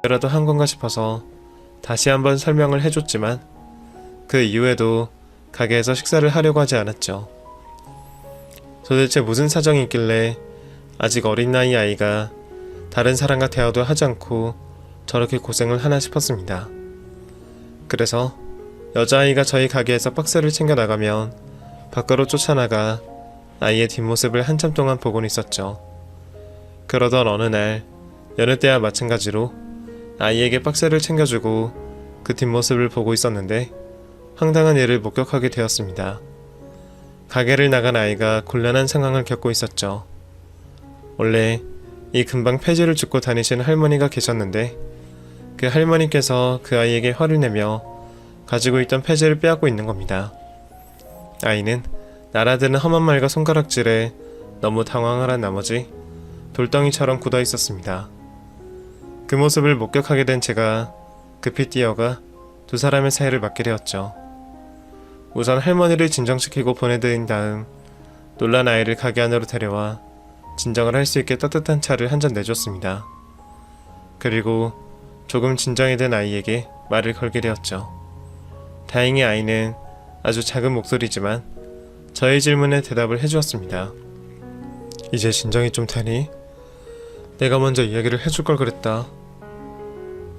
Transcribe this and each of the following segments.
라도 한 건가 싶어서 다시 한번 설명을 해줬지만 그 이후에도 가게에서 식사를 하려고 하지 않았죠. 도대체 무슨 사정이 있길래 아직 어린 나이 아이가 다른 사람과 대화도 하지 않고 저렇게 고생을 하나 싶었습니다. 그래서 여자아이가 저희 가게에서 박스를 챙겨 나가면 밖으로 쫓아나가 아이의 뒷모습을 한참 동안 보곤 있었죠. 그러던 어느 날 여느 때와 마찬가지로 아이에게 박스를 챙겨주고 그 뒷모습을 보고 있었는데 황당한 일을 목격하게 되었습니다. 가게를 나간 아이가 곤란한 상황을 겪고 있었죠. 원래 이 근방 폐지를 줍고 다니시는 할머니가 계셨는데 그 할머니께서 그 아이에게 화를 내며 가지고 있던 폐지를 빼앗고 있는 겁니다. 아이는 날아드는 험한 말과 손가락질에 너무 당황을 한 나머지 돌덩이처럼 굳어 있었습니다. 그 모습을 목격하게 된 제가 급히 뛰어가 두 사람의 사이를 막게 되었죠. 우선 할머니를 진정시키고 보내드린 다음 놀란 아이를 가게 안으로 데려와 진정을 할 수 있게 따뜻한 차를 한 잔 내줬습니다. 그리고 조금 진정이 된 아이에게 말을 걸게 되었죠. 다행히 아이는 아주 작은 목소리지만 저의 질문에 대답을 해주었습니다. 이제 진정이 좀 되니? 내가 먼저 이야기를 해줄 걸 그랬다.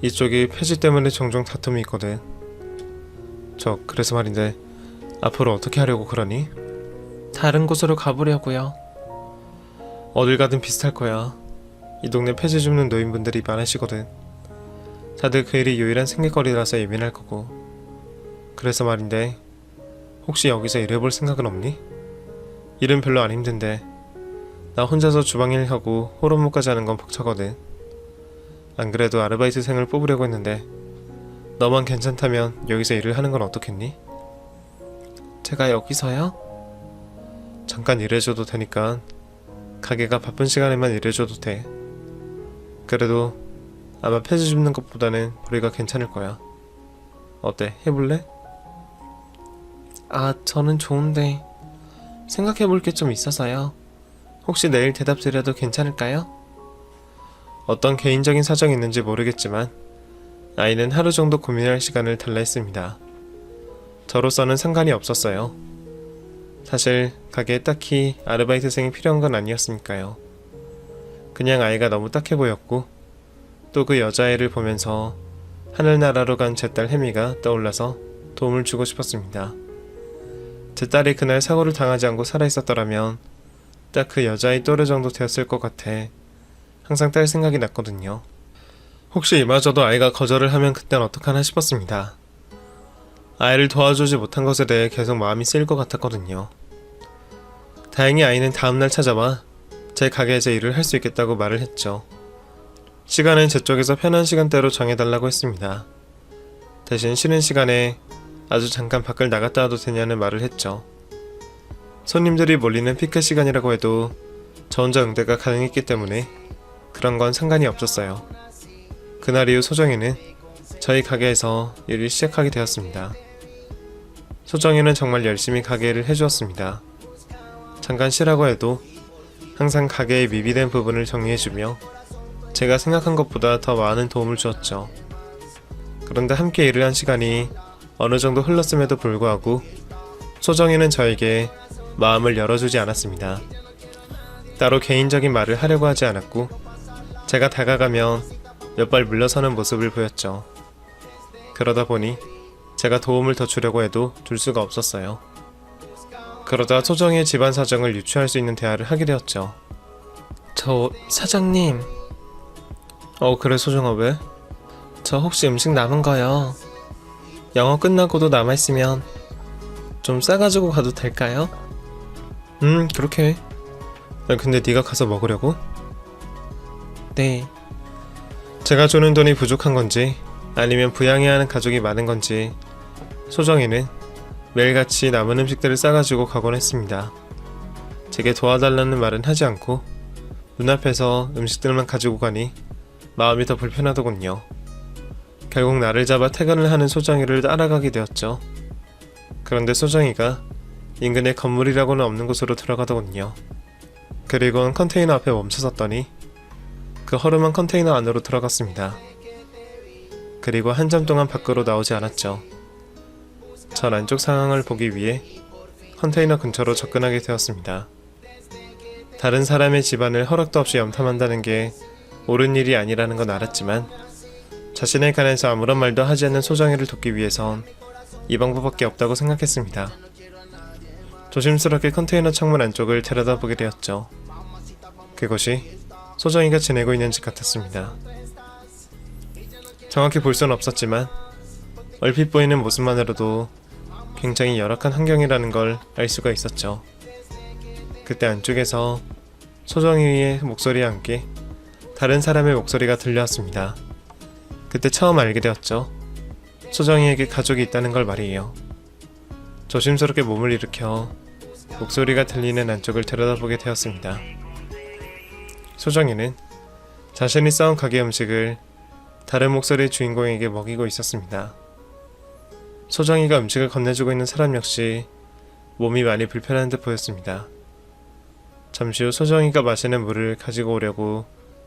이쪽이 폐지 때문에 종종 다툼이 있거든. 그래서 말인데 앞으로 어떻게 하려고 그러니? 다른 곳으로 가보려고요. 어딜 가든 비슷할 거야. 이 동네 폐지 줍는 노인분들이 많으시거든. 다들 그 일이 유일한 생계거리라서 예민할 거고. 그래서 말인데 혹시 여기서 일해볼 생각은 없니? 일은 별로 안 힘든데 나 혼자서 주방일 하고 호르몬까지 하는 건 벅차거든. 안 그래도 아르바이트생을 뽑으려고 했는데 너만 괜찮다면 여기서 일을 하는 건 어떻겠니? 제가 여기서요? 잠깐 일해줘도 되니까 가게가 바쁜 시간에만 일해줘도 돼. 그래도 아마 폐지 줍는 것보다는 우리가 괜찮을 거야. 어때? 해볼래? 저는 좋은데 생각해볼 게 좀 있어서요. 혹시 내일 대답 드려도 괜찮을까요? 어떤 개인적인 사정이 있는지 모르겠지만 아이는 하루 정도 고민할 시간을 달라 했습니다. 저로서는 상관이 없었어요. 사실 가게에 딱히 아르바이트생이 필요한 건 아니었으니까요. 그냥 아이가 너무 딱해 보였고 또 그 여자애를 보면서 하늘나라로 간 제 딸 혜미가 떠올라서 도움을 주고 싶었습니다. 제 딸이 그날 사고를 당하지 않고 살아있었더라면 딱 그 여자아이 또래 정도 되었을 것 같아 항상 딸 생각이 났거든요. 혹시 이마저도 아이가 거절을 하면 그땐 어떡하나 싶었습니다. 아이를 도와주지 못한 것에 대해 계속 마음이 쓰일 것 같았거든요. 다행히 아이는 다음날 찾아와 제 가게에서 일을 할 수 있겠다고 말을 했죠. 시간은 제 쪽에서 편한 시간대로 정해달라고 했습니다. 대신 쉬는 시간에 아주 잠깐 밖을 나갔다 와도 되냐는 말을 했죠. 손님들이 몰리는 피크 시간이라고 해도 저 혼자 응대가 가능했기 때문에 그런 건 상관이 없었어요. 그날 이후 소정이는 저희 가게에서 일을 시작하게 되었습니다. 소정이는 정말 열심히 가게를 해주었습니다. 잠깐 쉬라고 해도 항상 가게의 미비된 부분을 정리해주며 제가 생각한 것보다 더 많은 도움을 주었죠. 그런데 함께 일을 한 시간이 어느 정도 흘렀음에도 불구하고 소정이는 저에게 마음을 열어주지 않았습니다. 따로 개인적인 말을 하려고 하지 않았고 제가 다가가면 몇 발 물러서는 모습을 보였죠. 그러다 보니 제가 도움을 더 주려고 해도 줄 수가 없었어요. 그러다 소정이의 집안 사정을 유추할 수 있는 대화를 하게 되었죠. 사장님, 그래 소정아 왜? 저 혹시 음식 남은 거요. 영어 끝나고도 남아있으면 좀 싸가지고 가도 될까요? 그렇게 해. 근데 네가 가서 먹으려고? 네. 제가 주는 돈이 부족한 건지 아니면 부양해야 하는 가족이 많은 건지 소정이는 매일같이 남은 음식들을 싸가지고 가곤 했습니다. 제게 도와달라는 말은 하지 않고 눈앞에서 음식들만 가지고 가니 마음이 더 불편하더군요. 결국 나를 잡아 퇴근을 하는 소정이를 따라가게 되었죠. 그런데 소정이가 인근에 건물이라고는 없는 곳으로 들어가더군요. 그리곤 컨테이너 앞에 멈춰섰더니 그 허름한 컨테이너 안으로 들어갔습니다. 그리고 한참 동안 밖으로 나오지 않았죠. 전 안쪽 상황을 보기 위해 컨테이너 근처로 접근하게 되었습니다. 다른 사람의 집안을 허락도 없이 염탐한다는 게 옳은 일이 아니라는 건 알았지만 자신에 관해서 아무런 말도 하지 않는 소정이를 돕기 위해선 이 방법밖에 없다고 생각했습니다. 조심스럽게 컨테이너 창문 안쪽을 들여다보게 되었죠. 그곳이 소정이가 지내고 있는 집 같았습니다. 정확히 볼 수는 없었지만 얼핏 보이는 모습만으로도 굉장히 열악한 환경이라는 걸 알 수가 있었죠. 그때 안쪽에서 소정이의 목소리와 함께 다른 사람의 목소리가 들려왔습니다. 그때 처음 알게 되었죠. 소정이에게 가족이 있다는 걸 말이에요. 조심스럽게 몸을 일으켜 목소리가 들리는 안쪽을 들여다보게 되었습니다. 소정이는 자신이 싸온 가게 음식을 다른 목소리의 주인공에게 먹이고 있었습니다. 소정이가 음식을 건네주고 있는 사람 역시 몸이 많이 불편한 듯 보였습니다. 잠시 후 소정이가 마시는 물을 가지고 오려고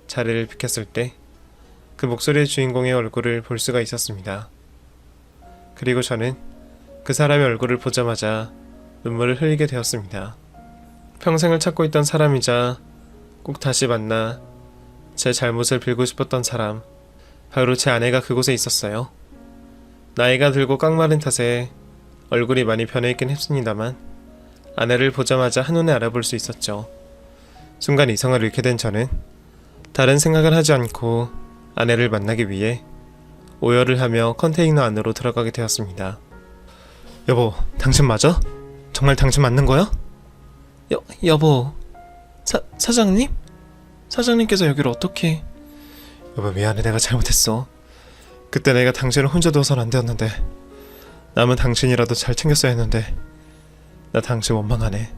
자리를 비켰을 때 그 목소리의 주인공의 얼굴을 볼 수가 있었습니다. 그리고 저는 그 사람의 얼굴을 보자마자 눈물을 흘리게 되었습니다. 평생을 찾고 있던 사람이자 꼭 다시 만나 제 잘못을 빌고 싶었던 사람, 바로 제 아내가 그곳에 있었어요. 나이가 들고 깡마른 탓에 얼굴이 많이 변해있긴 했습니다만 아내를 보자마자 한눈에 알아볼 수 있었죠. 순간 이성을 잃게 된 저는 다른 생각을 하지 않고 아내를 만나기 위해 오열을 하며 컨테이너 안으로 들어가게 되었습니다. 여보, 당신 맞아? 정말 당신 맞는 거야? 여보, 사장님? 사장님께서 여기를 어떻게... 여보, 미안해. 내가 잘못했어. 그때 내가 당신을 혼자 둬선 안 되었는데 남은 당신이라도 잘 챙겼어야 했는데 나 당신 원망하네.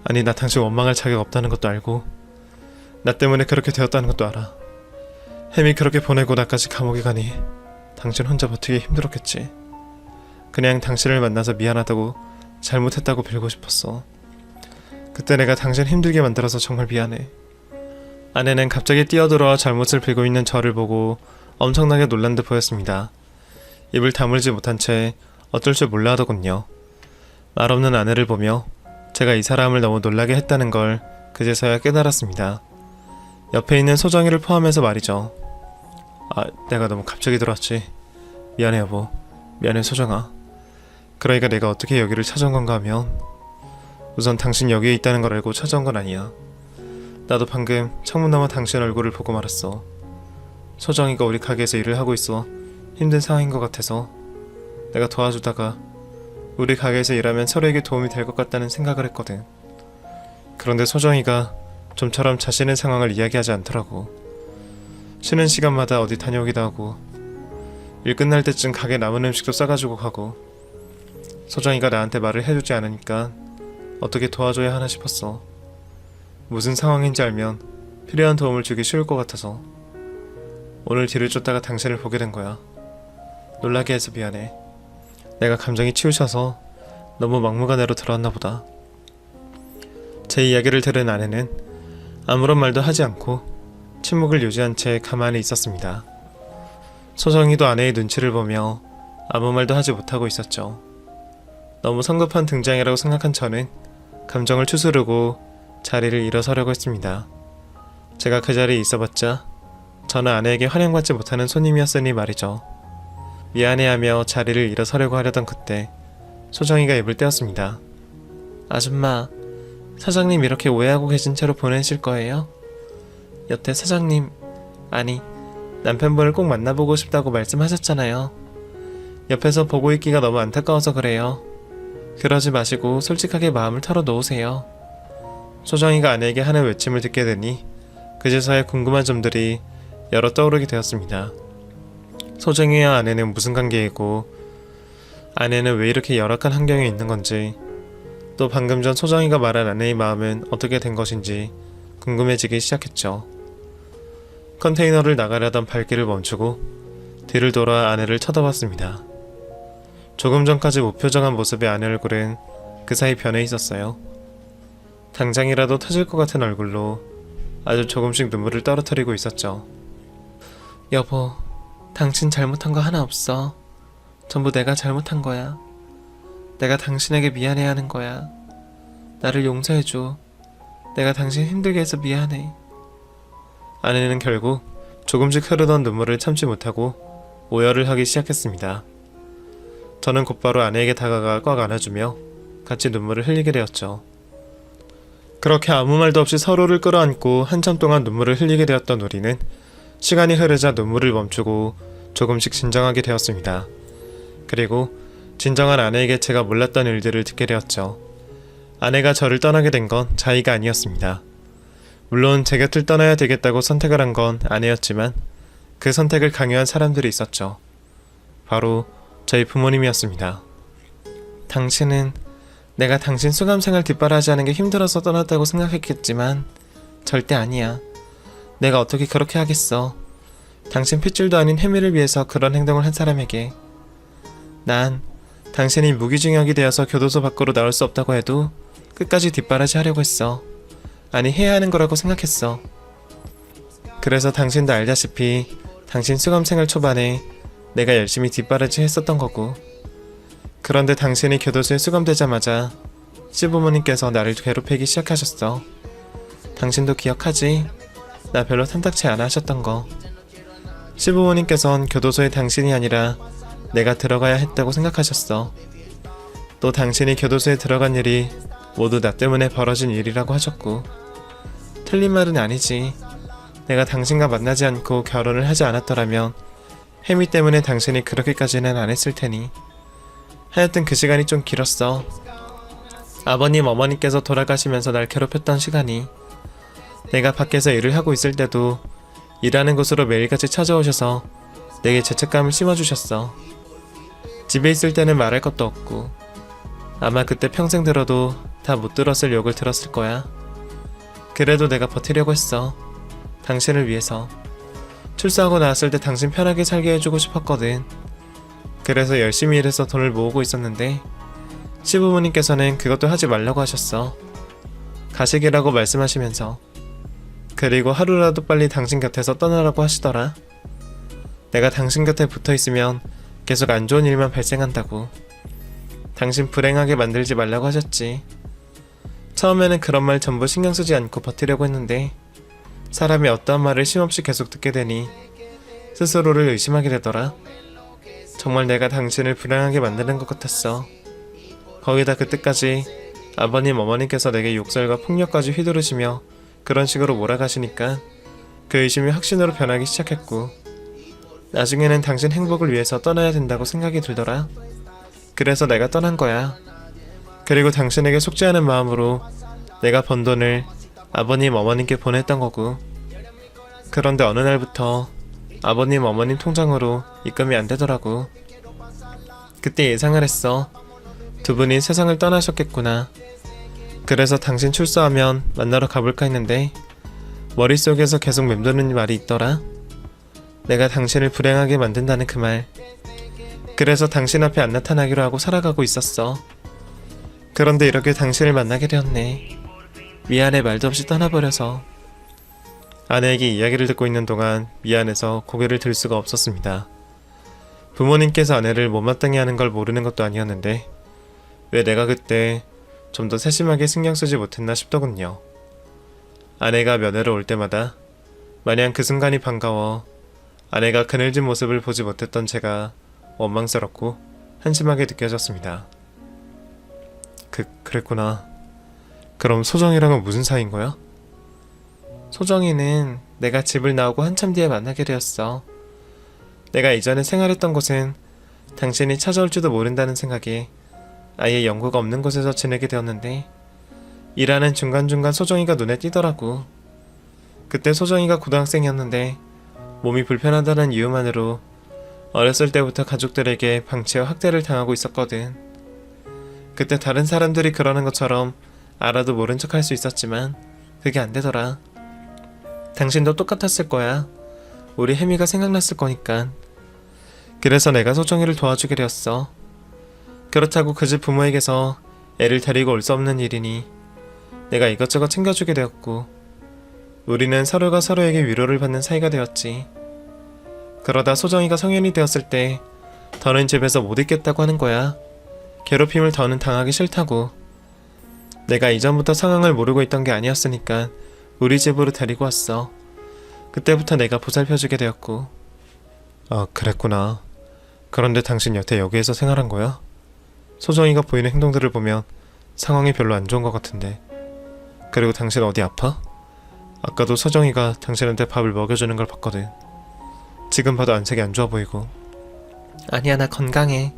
아니, 나 당신 원망할 자격 없다는 것도 알고 나 때문에 그렇게 되었다는 것도 알아. 햄이 그렇게 보내고 나까지 감옥에 가니 당신 혼자 버티기 힘들었겠지. 그냥 당신을 만나서 미안하다고 잘못했다고 빌고 싶었어. 그때 내가 당신 힘들게 만들어서 정말 미안해. 아내는 갑자기 뛰어들어와 잘못을 빌고 있는 저를 보고 엄청나게 놀란 듯 보였습니다. 입을 다물지 못한 채 어쩔 줄 몰라 하더군요. 말없는 아내를 보며 제가 이 사람을 너무 놀라게 했다는 걸 그제서야 깨달았습니다. 옆에 있는 소정이를 포함해서 말이죠. 내가 너무 갑자기 들어왔지. 미안해 여보. 미안해 소정아. 그러니까 내가 어떻게 여기를 찾아온 건가 하면 우선 당신 여기에 있다는 걸 알고 찾아온 건 아니야. 나도 방금 창문 너머 당신 얼굴을 보고 말았어. 소정이가 우리 가게에서 일을 하고 있어 힘든 상황인 것 같아서 내가 도와주다가 우리 가게에서 일하면 서로에게 도움이 될 것 같다는 생각을 했거든. 그런데 소정이가 좀처럼 자신의 상황을 이야기하지 않더라고. 쉬는 시간마다 어디 다녀오기도 하고 일 끝날 때쯤 가게 남은 음식도 싸가지고 가고. 소정이가 나한테 말을 해주지 않으니까 어떻게 도와줘야 하나 싶었어. 무슨 상황인지 알면 필요한 도움을 주기 쉬울 것 같아서 오늘 뒤를 쫓다가 당신을 보게 된 거야. 놀라게 해서 미안해. 내가 감정이 치우쳐서 너무 막무가내로 들어왔나 보다. 제 이야기를 들은 아내는 아무런 말도 하지 않고 침묵을 유지한 채 가만히 있었습니다. 소정이도 아내의 눈치를 보며 아무 말도 하지 못하고 있었죠. 너무 성급한 등장이라고 생각한 저는 감정을 추스르고 자리를 일어서려고 했습니다. 제가 그 자리에 있어봤자 저는 아내에게 환영받지 못하는 손님이었으니 말이죠. 미안해하며 자리를 일어서려고 하려던 그때 소정이가 입을 떼었습니다. 아줌마, 사장님 이렇게 오해하고 계신 채로 보내실 거예요? 여태 사장님, 아니 남편분을 꼭 만나보고 싶다고 말씀하셨잖아요. 옆에서 보고 있기가 너무 안타까워서 그래요. 그러지 마시고 솔직하게 마음을 털어놓으세요. 소정이가 아내에게 하는 외침을 듣게 되니 그제서야 궁금한 점들이 여러 떠오르게 되었습니다. 소정이와 아내는 무슨 관계이고 아내는 왜 이렇게 열악한 환경에 있는 건지, 또 방금 전 소정이가 말한 아내의 마음은 어떻게 된 것인지 궁금해지기 시작했죠. 컨테이너를 나가려던 발길을 멈추고 뒤를 돌아 아내를 쳐다봤습니다. 조금 전까지 무표정한 모습의 아내 얼굴은 그 사이 변해 있었어요. 당장이라도 터질 것 같은 얼굴로 아주 조금씩 눈물을 떨어뜨리고 있었죠. 여보, 당신 잘못한 거 하나 없어. 전부 내가 잘못한 거야. 내가 당신에게 미안해야 하는 거야. 나를 용서해줘. 내가 당신 힘들게 해서 미안해. 아내는 결국 조금씩 흐르던 눈물을 참지 못하고 오열을 하기 시작했습니다. 저는 곧바로 아내에게 다가가 꽉 안아주며 같이 눈물을 흘리게 되었죠. 그렇게 아무 말도 없이 서로를 끌어안고 한참 동안 눈물을 흘리게 되었던 우리는 시간이 흐르자 눈물을 멈추고 조금씩 진정하게 되었습니다. 그리고 진정한 아내에게 제가 몰랐던 일들을 듣게 되었죠. 아내가 저를 떠나게 된 건 자의가 아니었습니다. 물론 제 곁을 떠나야 되겠다고 선택을 한 건 아내였지만 그 선택을 강요한 사람들이 있었죠. 바로 저희 부모님이었습니다. 당신은 내가 당신 수감생활 뒷바라지 하는 게 힘들어서 떠났다고 생각했겠지만 절대 아니야. 내가 어떻게 그렇게 하겠어. 당신 핏줄도 아닌 혜미를 위해서 그런 행동을 한 사람에게. 난 당신이 무기징역이 되어서 교도소 밖으로 나올 수 없다고 해도 끝까지 뒷바라지 하려고 했어. 아니, 해야 하는 거라고 생각했어. 그래서 당신도 알다시피 당신 수감생활 초반에 내가 열심히 뒷바라지 했었던 거고. 그런데 당신이 교도소에 수감되자마자 시부모님께서 나를 괴롭히기 시작하셨어. 당신도 기억하지? 나 별로 탐탁치 않아 하셨던 거. 시부모님께선 교도소에 당신이 아니라 내가 들어가야 했다고 생각하셨어. 또 당신이 교도소에 들어간 일이 모두 나 때문에 벌어진 일이라고 하셨고. 틀린 말은 아니지. 내가 당신과 만나지 않고 결혼을 하지 않았더라면 혜미 때문에 당신이 그렇게까지는 안 했을 테니. 하여튼 그 시간이 좀 길었어. 아버님, 어머니께서 돌아가시면서 날 괴롭혔던 시간이. 내가 밖에서 일을 하고 있을 때도 일하는 곳으로 매일같이 찾아오셔서 내게 죄책감을 심어주셨어. 집에 있을 때는 말할 것도 없고 아마 그때 평생 들어도 다 못 들었을 욕을 들었을 거야. 그래도 내가 버티려고 했어. 당신을 위해서. 출소하고 나왔을 때 당신 편하게 살게 해주고 싶었거든. 그래서 열심히 일해서 돈을 모으고 있었는데 시부모님께서는 그것도 하지 말라고 하셨어. 가식이라고 말씀하시면서. 그리고 하루라도 빨리 당신 곁에서 떠나라고 하시더라. 내가 당신 곁에 붙어있으면 계속 안 좋은 일만 발생한다고. 당신 불행하게 만들지 말라고 하셨지. 처음에는 그런 말 전부 신경 쓰지 않고 버티려고 했는데 사람이 어떠한 말을 쉼없이 계속 듣게 되니 스스로를 의심하게 되더라. 정말 내가 당신을 불행하게 만드는 것 같았어. 거기다 그때까지 아버님, 어머니께서 내게 욕설과 폭력까지 휘두르시며 그런 식으로 몰아가시니까 그 의심이 확신으로 변하기 시작했고 나중에는 당신 행복을 위해서 떠나야 된다고 생각이 들더라. 그래서 내가 떠난 거야. 그리고 당신에게 속지 않은 마음으로 내가 번 돈을 아버님, 어머님께 보냈던 거고. 그런데 어느 날부터 아버님, 어머님 통장으로 입금이 안 되더라고. 그때 예상을 했어. 두 분이 세상을 떠나셨겠구나. 그래서 당신 출소하면 만나러 가볼까 했는데 머릿속에서 계속 맴도는 말이 있더라. 내가 당신을 불행하게 만든다는 그 말. 그래서 당신 앞에 안 나타나기로 하고 살아가고 있었어. 그런데 이렇게 당신을 만나게 되었네. 미안해, 말도 없이 떠나버려서. 아내에게 이야기를 듣고 있는 동안 미안해서 고개를 들 수가 없었습니다. 부모님께서 아내를 못마땅해 하는 걸 모르는 것도 아니었는데 왜 내가 그때 좀 더 세심하게 신경 쓰지 못했나 싶더군요. 아내가 면회로 올 때마다 마냥 그 순간이 반가워 아내가 그늘진 모습을 보지 못했던 제가 원망스럽고 한심하게 느껴졌습니다. 그랬구나. 그럼 소정이랑은 무슨 사이인 거야? 소정이는 내가 집을 나오고 한참 뒤에 만나게 되었어. 내가 이전에 생활했던 곳은 당신이 찾아올지도 모른다는 생각에 아예 연고가 없는 곳에서 지내게 되었는데 일하는 중간중간 소정이가 눈에 띄더라고. 그때 소정이가 고등학생이었는데 몸이 불편하다는 이유만으로 어렸을 때부터 가족들에게 방치와 학대를 당하고 있었거든. 그때 다른 사람들이 그러는 것처럼 알아도 모른 척 할 수 있었지만 그게 안 되더라. 당신도 똑같았을 거야. 우리 혜미가 생각났을 거니까. 그래서 내가 소정이를 도와주게 되었어. 그렇다고 그 집 부모에게서 애를 데리고 올 수 없는 일이니 내가 이것저것 챙겨주게 되었고 우리는 서로가 서로에게 위로를 받는 사이가 되었지. 그러다 소정이가 성인이 되었을 때 더는 집에서 못 있겠다고 하는 거야. 괴롭힘을 더는 당하기 싫다고. 내가 이전부터 상황을 모르고 있던 게 아니었으니까 우리 집으로 데리고 왔어. 그때부터 내가 보살펴주게 되었고. 아, 그랬구나. 그런데 당신 여태 여기에서 생활한 거야? 소정이가 보이는 행동들을 보면 상황이 별로 안 좋은 것 같은데. 그리고 당신 어디 아파? 아까도 소정이가 당신한테 밥을 먹여주는 걸 봤거든. 지금 봐도 안색이 안 좋아 보이고. 아니야, 나 건강해.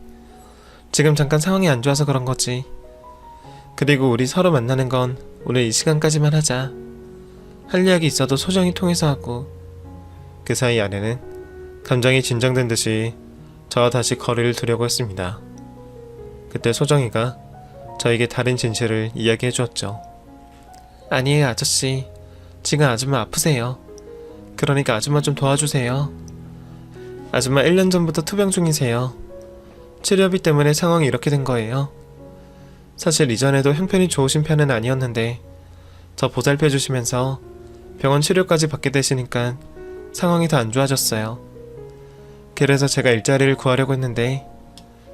지금 잠깐 상황이 안 좋아서 그런 거지. 그리고 우리 서로 만나는 건 오늘 이 시간까지만 하자. 할 이야기 있어도 소정이 통해서 하고. 그 사이 아내는 감정이 진정된 듯이 저와 다시 거리를 두려고 했습니다. 그때 소정이가 저에게 다른 진실을 이야기해 주었죠. 아니에요, 아저씨. 지금 아줌마 아프세요. 그러니까 아줌마 좀 도와주세요. 아줌마 1년 전부터 투병 중이세요. 치료비 때문에 상황이 이렇게 된 거예요. 사실 이전에도 형편이 좋으신 편은 아니었는데 저 보살펴 주시면서 병원 치료까지 받게 되시니까 상황이 더 안 좋아졌어요. 그래서 제가 일자리를 구하려고 했는데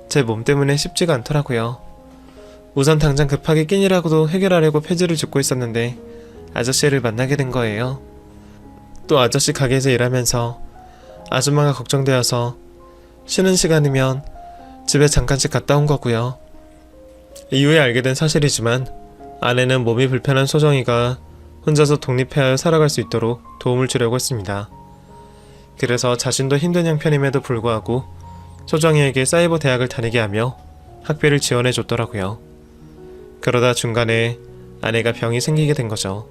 제 몸 때문에 쉽지가 않더라고요. 우선 당장 급하게 끼니라고도 해결하려고 폐지를 줍고 있었는데 아저씨를 만나게 된 거예요. 또 아저씨 가게에서 일하면서 아줌마가 걱정되어서 쉬는 시간이면 집에 잠깐씩 갔다 온 거고요. 이후에 알게 된 사실이지만 아내는 몸이 불편한 소정이가 혼자서 독립하여 살아갈 수 있도록 도움을 주려고 했습니다. 그래서 자신도 힘든 형편임에도 불구하고 소정이에게 사이버 대학을 다니게 하며 학비를 지원해 줬더라고요. 그러다 중간에 아내가 병이 생기게 된 거죠.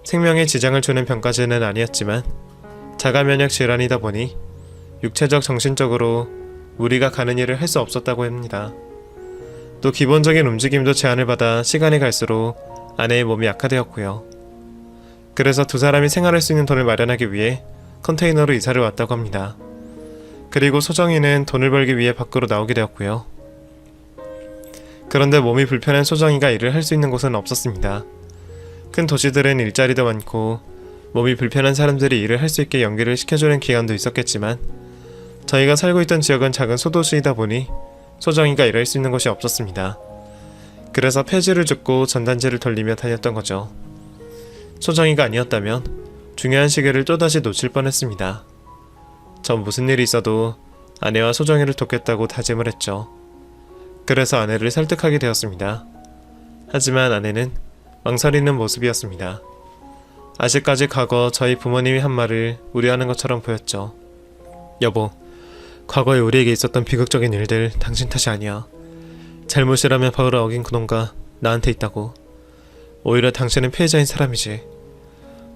생명에 지장을 주는 병까지는 아니었지만 자가 면역 질환이다 보니 육체적 정신적으로 우리가 가는 일을 할 수 없었다고 합니다. 또 기본적인 움직임도 제한을 받아 시간이 갈수록 아내의 몸이 악화되었고요. 그래서 두 사람이 생활할 수 있는 돈을 마련하기 위해 컨테이너로 이사를 왔다고 합니다. 그리고 소정이는 돈을 벌기 위해 밖으로 나오게 되었고요. 그런데 몸이 불편한 소정이가 일을 할 수 있는 곳은 없었습니다. 큰 도시들은 일자리도 많고 몸이 불편한 사람들이 일을 할 수 있게 연결을 시켜주는 기관도 있었겠지만 저희가 살고 있던 지역은 작은 소도시이다 보니 소정이가 일할 수 있는 곳이 없었습니다. 그래서 폐지를 줍고 전단지를 돌리며 다녔던 거죠. 소정이가 아니었다면 중요한 시기를 또다시 놓칠 뻔했습니다. 전 무슨 일이 있어도 아내와 소정이를 돕겠다고 다짐을 했죠. 그래서 아내를 설득하게 되었습니다. 하지만 아내는 망설이는 모습이었습니다. 아직까지 과거 저희 부모님이 한 말을 우려하는 것처럼 보였죠. 여보, 과거에 우리에게 있었던 비극적인 일들 당신 탓이 아니야. 잘못이라면 바울을 어긴 그놈과 나한테 있다고. 오히려 당신은 피해자인 사람이지.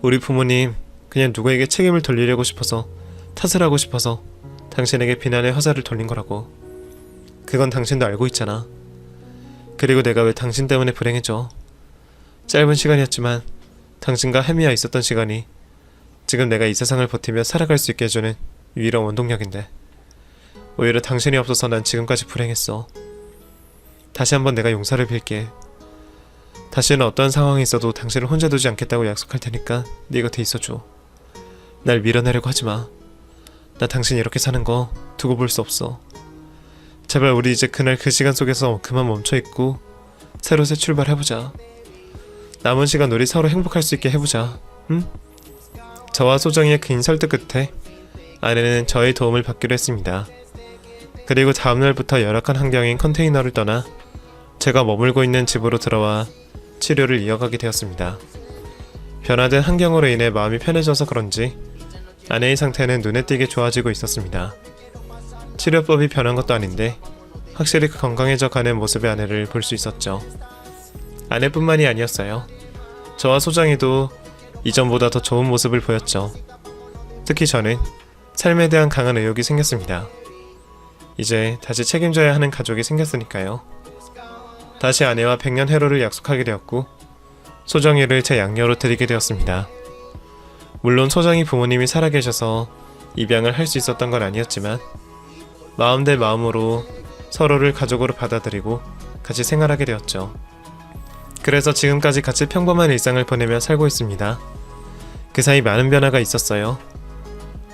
우리 부모님 그냥 누구에게 책임을 돌리려고 싶어서, 탓을 하고 싶어서 당신에게 비난의 화살을 돌린 거라고. 그건 당신도 알고 있잖아. 그리고 내가 왜 당신 때문에 불행해져. 짧은 시간이었지만 당신과 혜미와 있었던 시간이 지금 내가 이 세상을 버티며 살아갈 수 있게 해주는 유일한 원동력인데 오히려 당신이 없어서 난 지금까지 불행했어. 다시 한번 내가 용서를 빌게. 다시는 어떤 상황이 있어도 당신을 혼자 두지 않겠다고 약속할 테니까 네 곁에 있어줘. 날 밀어내려고 하지마. 나 당신 이렇게 사는 거 두고 볼 수 없어. 제발 우리 이제 그날 그 시간 속에서 그만 멈춰있고 새로 새 출발해보자. 남은 시간 우리 서로 행복할 수 있게 해보자. 응? 저와 소정이의 긴 설득 끝에 아내는 저의 도움을 받기로 했습니다. 그리고 다음날부터 열악한 환경인 컨테이너를 떠나 제가 머물고 있는 집으로 들어와 치료를 이어가게 되었습니다. 변화된 환경으로 인해 마음이 편해져서 그런지 아내의 상태는 눈에 띄게 좋아지고 있었습니다. 치료법이 변한 것도 아닌데 확실히 건강해져 가는 모습의 아내를 볼 수 있었죠. 아내뿐만이 아니었어요. 저와 소정이도 이전보다 더 좋은 모습을 보였죠. 특히 저는 삶에 대한 강한 의욕이 생겼습니다. 이제 다시 책임져야 하는 가족이 생겼으니까요. 다시 아내와 100년 회로를 약속하게 되었고 소정이를 제 양녀로 드리게 되었습니다. 물론 소정이 부모님이 살아계셔서 입양을 할 수 있었던 건 아니었지만 마음 대 마음으로 서로를 가족으로 받아들이고 같이 생활하게 되었죠. 그래서 지금까지 같이 평범한 일상을 보내며 살고 있습니다. 그 사이 많은 변화가 있었어요.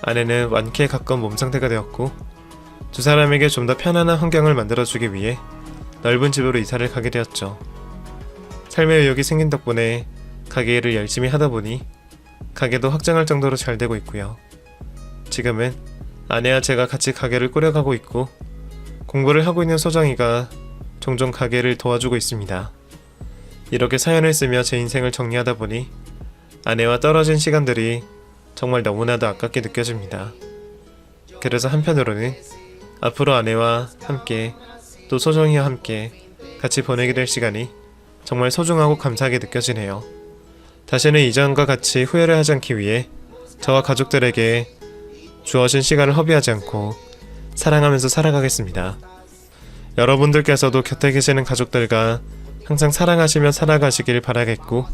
아내는 완쾌에 가까운 몸 상태가 되었고 두 사람에게 좀 더 편안한 환경을 만들어주기 위해 넓은 집으로 이사를 가게 되었죠. 삶의 의욕이 생긴 덕분에 가게 일을 열심히 하다 보니 가게도 확장할 정도로 잘 되고 있고요. 지금은 아내와 제가 같이 가게를 꾸려가고 있고 공부를 하고 있는 소정이가 종종 가게를 도와주고 있습니다. 이렇게 사연을 쓰며 제 인생을 정리하다 보니 아내와 떨어진 시간들이 정말 너무나도 아깝게 느껴집니다. 그래서 한편으로는 앞으로 아내와 함께 또 소정이와 함께 같이 보내게 될 시간이 정말 소중하고 감사하게 느껴지네요. 다시는 이전과 같이 후회를 하지 않기 위해 저와 가족들에게 주어진 시간을 허비하지 않고 사랑하면서 살아가겠습니다. 여러분들께서도 곁에 계시는 가족들과 항상 사랑하시며 살아가시길 바라겠고